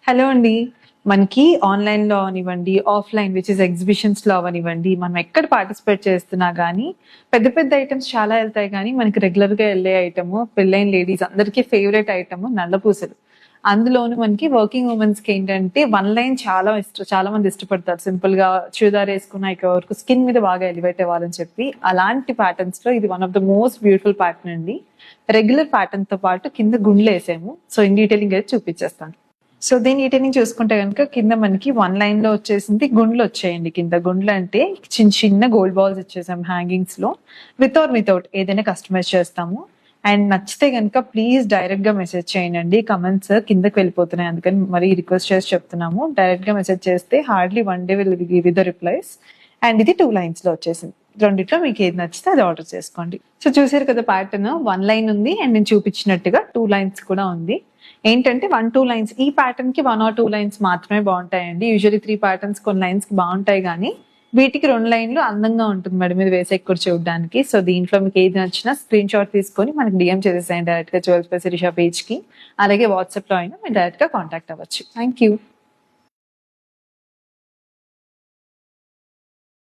Hello అండి. మనకి ఆన్‌లైన్‌లో అవనివ్వండి, ఆఫ్‌లైన్ విచ్ ఇస్ ఎగ్జిబిషన్స్‌లో అవనివ్వండి, మనం ఎక్కడ పార్టిసిపేట్ చేస్తున్నా గానీ, పెద్ద పెద్ద ఐటెమ్స్ చాలా ఎళ్తాయి గానీ, మనకి రెగ్యులర్‌గా ఎళ్ళే ఐటెము పెళ్లైన లేడీస్ అందరికీ ఫేవరెట్ ఐటెము నల్ల పూసలు. అందులోను మనకి వర్కింగ్ వుమెన్స్‌కేంటంటే వన్ లైన్ చాలా మంది ఇష్టపడతారు. సింపుల్‌గా చుడిదార్ ఏసుకున్న ఇక్కడ వరకు స్కిన్ మీద బాగా ఎలివేట్ అవ్వాలని చెప్పి, అలాంటి ప్యాటర్న్స్‌లో ఇది one of the most beautiful pattern అండి. రెగ్యులర్ ప్యాటర్న్‌తో పాటు కింద గుండ్లేసాము. సో, ఇన్ డీటెయిలింగ్ అయితే చూపిచ్చేస్తాను. సో దీని డీటెయిలింగ్ చూసుకుంటే గనుక కింద మనకి వన్ లైన్ లో వచ్చేసింది గుండ్లు వచ్చాయండి. కింద గుండ్లు అంటే చిన్న చిన్న గోల్డ్ బాల్స్ ఇచ్చేసాం హ్యాంగింగ్స్ లో. విత్ ఆర్ వితౌట్ ఏదైనా కస్టమైజ్ చేస్తాము. అండ్ నచ్చితే గనుక ప్లీజ్ డైరెక్ట్ గా మెసేజ్ చేయండి. కమెంట్స్ కిందకి వెళ్ళిపోతున్నాయి, అందుకని మరీ రిక్వెస్ట్ చేసి చెప్తున్నాము. డైరెక్ట్ గా మెసేజ్ చేస్తే hardly 1 day will give the replies. And ఇది 2 lines లో వచ్చేసింది. రెండిట్లో మీకు ఏది నచ్చితే అది ఆర్డర్ చేసుకోండి. సో చూసారు కదా ప్యాటర్న్, 1 line ఉంది అండ్ నేను చూపించినట్టుగా 2 lines కూడా ఉంది. ఏంటంటే 1-2 lines ఈ ప్యాటర్న్ కి 1 or 2 lines మాత్రమే బాగుంటాయండి. యూజువల్లీ 3 patterns కొన్ని లైన్స్ కి బాగుంటాయి కానీ వీటికి 2 లైన్లు అందంగా ఉంటుంది మెడ మీద వేసే కూడా చూడడానికి. సో దీంట్లో మీకు ఏది నచ్చినా స్క్రీన్ షాట్ తీసుకొని మనకి డిఎం చేసేసేయండి డైరెక్ట్ గా జ్యువెల్స్ బై శిరీష పేజ్ కి. అలాగే వాట్సాప్ లో అయినా మీరు డైరెక్ట్ గా కాంటాక్ట్ అవ్వచ్చు. Thank you.